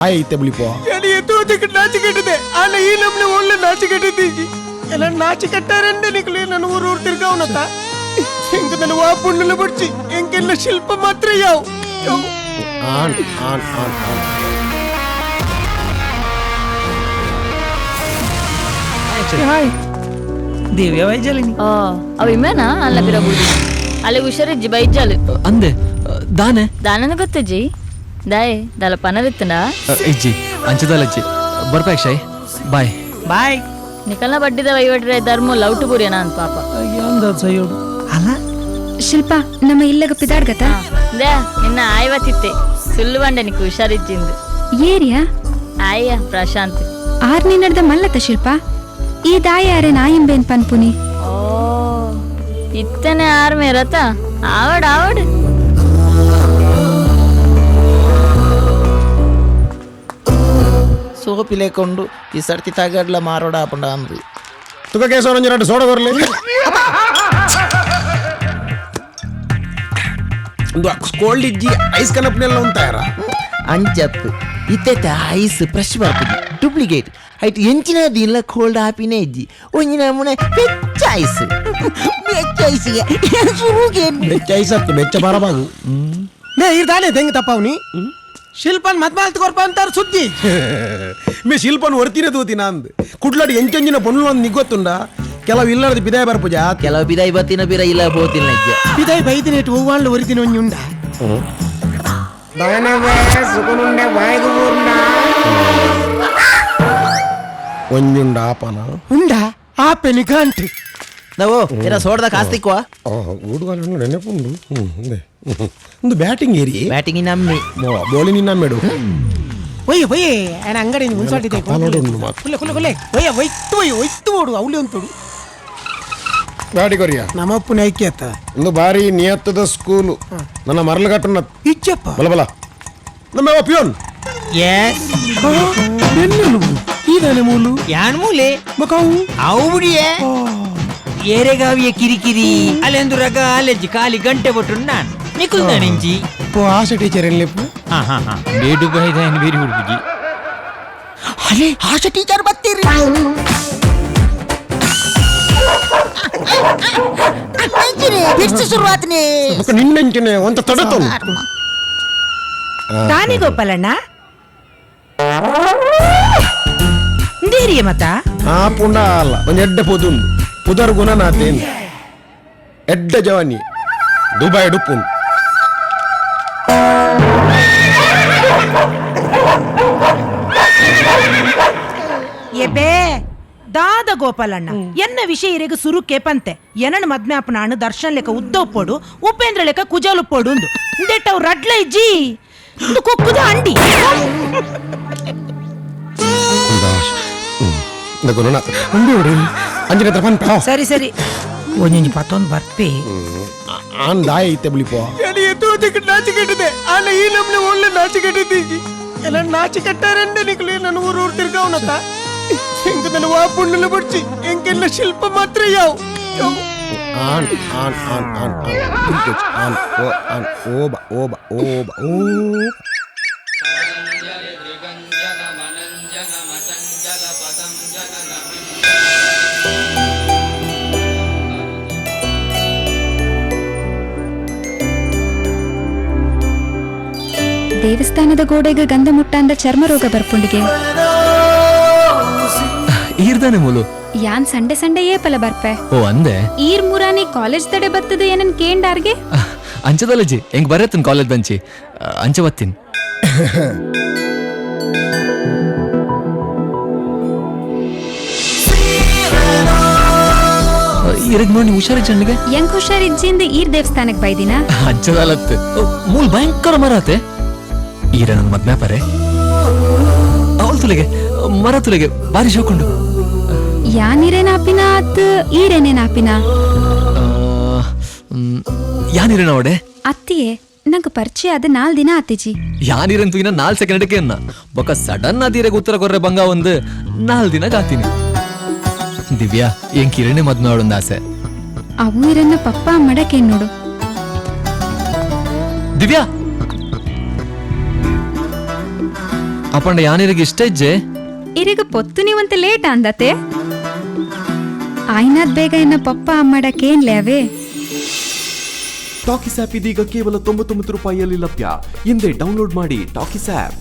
ಆಯ್ತೆ ಬಿಳಿಪೋ ನಾಚಿ ಕಟ್ಟಿದೆ ಅಲ್ಲ ಈ ನಮ್ನೆ ಒಳ್ಳೆ ನಾಚಿ ಕಟ್ಟಿದ್ದೀಜಿ ಎಲ್ಲ ನಾಚಿ ಕಟ್ಟಾರಂಡೆ ನಿಕ್ಲಿ ನನ್ನ ಊರು ತಿರ್ಗಾವನತ ಹೆಂಗ ನನ್ನ ವಾಪುಣ್ಣೆಲ್ಲ ಬಡ್ಚಿ ಹೆಂಗೆಲ್ಲ ಶಿಲ್ಪ ಮಾತ್ರ ಯಾವ್ ಆನ್ ಆನ್ ಆನ್ ಆನ್ ಹಾಯ್ ದೇವ್ಯ ವೈಜಲಿನಿ ಅవి ಇಮೇನಾ ಅಲ್ಲ ಬಿರಬುದು ಅಲ್ಲಿ ಹುಷಾರಿಜ್ಜಿ ಬೈಜಾಲು ಅಂದೆ ದಾನೆ ದಾನನ ಗೊತ್ತಜ್ಜಿ ದಾಯ್ ದಾಲ ಪನರಿತ್ತನ ಇಜ್ಜಿ ಅಂಚದಲ್ಲಜ್ಜಿ ಬರ್ಪೇಕ್ಷಾಯ್ ಬಾಯ್ ಬಾಯ್ ನಿಕಲ್ನ ಬಡ್ಡಿದ ವೈವಟ್ರೆ ಧರ್ಮ ಲೌಟು ಬುರಿಯನ ಅಂತ ಪಾಪ ಅಯ್ಯಂದ ಸಯೋಡು ಅಲ್ಲ ಶಿಲ್ಪ ನಮ್ಮ ಇಲ್ಲಗ ಪಿದಾಡ್ಗತ ದೇ ನಿನ್ನ ಆಯ್ವತ್ತಿತ್ತೆ ಸುಳ್ಳು ಬಂಡೆ ನಿಕ್ಕು ಹುಷಾರಿಜ್ಜಿಂದು ಏರಿಯಾ ಆಯ್ಯ ಪ್ರಶಾಂತ್ ಆರ್ನಿ ನಡ್ದ ಮಲ್ಲತ ಶಿಲ್ಪ ಈ ದಾಯ ಯಾರೆ ನಾಯಿಂಬೇನ್ ಪನ್ಪುನಿ ಓ ಇತ್ತನೆ ಆರ್ಮೆ ರಥ ಆವಡ್ ಆವಡ್ ಸೋಪಿ ಲೇಕೊಂಡು ಈ ಸರ್ತಿ ತಗಡ್ಲ ಮಾರೋಡ ಆಪಂಡ ಅಂದ್ರಿ ತುಕ ಕೇಸವರಂಜನ ಸೋಡ ಬರಲಿ ಒಂದು ಕೋಲ್ಡ್ ಇಜ್ಜಿ ಐಸ್ ಕನಪ್ನೆಲ್ಲ ಉಂತಾರ ಅಂಚತ್ತು ಇತ್ತ ಐಸ್ ಫ್ರೆಶ್ ಬರ್ತದೆ ಡೂಪ್ಲಿಕೇಟ್ ಐಟ್ ಎಂಚಿನ ದಿನ ಕೋಲ್ಡ್ ಆಪಿನೇ ಇಜ್ಜಿ ಒಂಜಿನ ಮುನೆ ಬೆಚ್ಚ ಐಸ್ ಬೆಚ್ಚ ಐಸ್ಗೆ ಶುರುಗೆ ಬೆಚ್ಚ ಐಸ್ ಹತ್ತು ಬೆಚ್ಚ ಬರಬಾಗು ನೇ ಇರ್ದಾನೆ ತೆಂಗ ತಪ್ಪವ್ನಿ ಶಿಲ್ಪನ್ ಮದ್ಮಾಲ್ತ್ ಕೊರ್ಪ ಅಂತಾರ ಸುದ್ದಿ ಮೇ ಶಿಲ್ಪನ್ ಹೊರ್ತಿನ ತೂತಿನ ಅಂದ್ ಕುಡ್ಲಾಡಿ ಎಂಚಂಜಿನ ಪೊಣ್ಣು ಒಂದು ನಿಗೊತ್ತುಂಡ ಕೆಲವು ಇಲ್ಲದ ಬಿದಾಯ ಬರ್ಪುಜ ಕೆಲವು ಬಿದಾಯಿ ಬತ್ತಿನ ಬಿರ ಇಲ್ಲ ಬೋತಿನ ಇಜ್ಜ ಇದಾಯ್ ಬೈದಿನ ಇಟ್ಟು ಹೂವಾಂಡ್ಲು ಒರಿತಿನ ಒಂಜುಂಡ ಒಂಜುಂಡ ಆಪನ ಉಂಡ ಆಪೆನಿ ಕಾಂಟ್ರಿ ನಾವು ಇರ ಸೋಡದ ಕಾಸ್ತಿಕ್ವಾ ಊಡುಗಾಲ ನೆನಪುಂಡು ಒಂದು ಬ್ಯಾಟಿಂಗ್ ಏರಿ ಬ್ಯಾಟಿಂಗ್ ನಮ್ಮಿ ಬೌಲಿಂಗ್ ನಮ್ಮೆಡು ಒಯ್ಯ ಒಯ್ಯ ఆయన ಅಂಗಡಿ ಮುನ್ಸಾಟಿದೆ ಕಾಲೋಡು ಕುಲ್ಲೆ ಕುಲ್ಲೆ ಕುಲ್ಲೆ ಒಯ್ಯ ಒಯ್ತು ಓಡು ಅವಳಿ ಅಂತೋಡು ಗಾಡಿ ಕೊರಿಯ ನಮ್ಮಪ್ಪನ ಐಕ್ಯತ ಒಂದು ಬಾರಿ ನಿಯತ್ತದ ಸ್ಕೂಲು ನನ್ನ ಮರಳುಗಟ್ಟನ ಇಚ್ಚಪ್ಪ ಬಲ ಬಲ ನಮ್ಮ ಪಿಯೋನ್ ಇದಾನೆ ಮೂಲು ಯಾನ್ ಮೂಲೆ ಮಕಾವು ಅವು ಬಿಡಿಯೇ ಏರೆಗಾವಿಯ ಕಿರಿಕಿರಿ ಅಲ್ಲೆಂದು ರಗ ಅಲೆಜ್ಜಿ ಖಾಲಿ ಗಂಟೆ ಬಿಟ್ಟು ನಾನು ನಿಕುಲ್ ನಾನಿಂಜಿ ಆಸೆ ಟೀಚರ್ ಎಲ್ಲಿಪ್ಪು ಹಾ ಬೇಡು ಬೈದ ಬೇರೆ ಹುಡುಗಿ ಅಲೆ ಆಶಾ ಟೀಚರ್ ಬತ್ತೀರಿ ಬಿಡ್ಸಿ ಶುರುವಾತನೇ ನಿನ್ನಂಚಿನ ಒಂತ ತಡತು ತಾನೇ ಗೋಪಾಲಣ್ಣ ಮತ್ತ ಆ ಪುಂಡ ಅಲ್ಲ ಒಂದು ಎಡ್ಡೆ ಪೊದುಂಡು ಪುದರ್ ಗುಣ ನಾತೇನು ಎಡ್ಡೆ ಜವಾನಿ ದುಬೈ ಡುಪ್ಪುಂಡು ಎಬೇ ದಾದ ಗೋಪಾಲಣ್ಣ ಎನ್ನ ವಿಷಯ ಇರೆಗ ಸುರುಕೆ ಪಂತೆ ಎನನ ಮದ್ಮೆ ಅಪ್ಪನಾಣ ದರ್ಶನ್ ಲೆಕ್ಕ ಉದ್ದವ್ ಪೋಡು ಉಪೇಂದ್ರ ಲೆಕ್ಕ ಕುಜಾಲು ಪೋಡು ಉಂದು ಇಂದೆಟ್ಟವ್ ರಡ್ಲ ಇಜ್ಜಿ ಇಂದು ಕುಕ್ಕುದ ಅಂಡಿ ಸರಿ ಸರಿ ಒಂಜೊಂಜಿ ಪತ್ತೊಂದು ಬರ್ಪೆ ಆನ್ ದಾಯ ಐತೆ ಬಿಳಿಪೋ ನಾಚಿ ಕಟ್ಟಿದೆ ಅಲ್ಲ ಈ ನಮ್ನೆ ಒಳ್ಳೆ ನಾಚಿ ಕಟ್ಟಿದ್ದೀಜಿ ಎಲ್ಲ ನಾಚಿ ಕಟ್ಟಾರಂಡೆ ನಿಕ್ಲಿ ನನ್ನ ಊರು ತಿರ್ಗಾವನತ ಹೆಂಗ ನನ್ನ ವಾಪುಣ್ಣೆಲ್ಲ ಬಡ್ಚಿ ಹೆಂಗೆಲ್ಲ ಶಿಲ್ಪ ಮಾತ್ರ ಯಾವ್ ಆನ್ ಆನ್ ಆನ್ ಆನ್ ಆನ್ ಆನ್ ಓಬ ಓಬ ಓಬ ಓ ದೇವಸ್ಥಾನದ ಗೋಡೆಗೆ ಗಂಧ ಮುಟ್ಟಾಂದ ಚರ್ಮ ರೋಗ ಬರ್ಪುಂಡಿಗೆ ಈರ್ದಾನೆ ಮೂಲು ಯಾನ್ ಸಂಡೆ ಸಂಡೆ ಏಪಲ ಬರ್ಪೆ ಓ ಅಂದೆ ಈರ್ ಮುರಾನಿ ಕಾಲೇಜ್ ತಡೆ ಬತ್ತದ ಏನನ್ ಕೇಂಡಾರ್ಗೆ ಅಂಚದಲ್ಲಜ್ಜಿ ಹೆಂಗ್ ಬರತ್ತನ್ ಕಾಲೇಜ್ ಬಂಚಿ ಅಂಚ ಬತ್ತೀನಿ ಇರಗ್ ನೋಡಿ ಹುಷಾರಿ ಚಣ್ಣಿಗೆ ಹೆಂಗ್ ಹುಷಾರಿಜ್ಜಿಂದ ಈರ್ ದೇವಸ್ಥಾನಕ್ ಬೈದಿನ ಅಂಚದಲ್ಲತ್ತು ಮೂಲ್ ಭಯಂಕರ ಮರತೆ ಈರ ನನ್ನ ಮದ್ಮೆ ಪರೆ ಅವಳ ತುಲೆಗೆ ಮರ ತುಲೆಗೆ ಬಾರಿ ಶೋಕೊಂಡು ಯಾನಿರೇನಾಪಿನ ಅತ್ ಈರೇನೇನಾಪಿನ ಯಾನಿರೇನ ಅವಡೆ ಅತ್ತಿಯೇ ನಂಗ ಪರಿಚಯ ಅದ 4 ದಿನ ಆತಿಜಿ ಯಾನಿರಂತೂ ಇನ್ನ 4 ಸೆಕೆಂಡ್ಗೆ ಅನ್ನ ಬೊಕ್ಕ ಸಡನ್ ಆದಿರೆಗೆ ಉತ್ತರ ಕೊರ್ರೆ ಬಂಗ ಒಂದು 4 ದಿನ ಕಾತೀನಿ ದಿವ್ಯಾ ಏನ್ ಕಿರಣಿ ಮದ್ಮೆ ಅವಳೊಂದು ಆಸೆ ಅವು ಇರನ್ನ ಪಪ್ಪ ಮಡಕೆ ನೋಡು ದಿವ್ಯಾ ಅಪ್ಪಂಡ ಯಾನಿರಿಗೆ ಇಷ್ಟ ಇಜ್ಜೆ ಇರಿಗ ಪೊತ್ತು ನೀವಂತ ಲೇಟ್ ಅಂದತೆ ಆಯ್ನಾದ್ ಬೇಗ ಇನ್ನ ಪಪ್ಪ ಅಮ್ಮಡಕ್ಕೇನ್ಲೇ ಅವೇ ಟಾಕಿಸ್ ಆಪ್ ಇದೀಗ ಕೇವಲ 99 ರೂಪಾಯಿಯಲ್ಲಿ ಲಭ್ಯ. ಹಿಂದೆ ಡೌನ್ಲೋಡ್ ಮಾಡಿ ಟಾಕಿಸ್ ಆಪ್.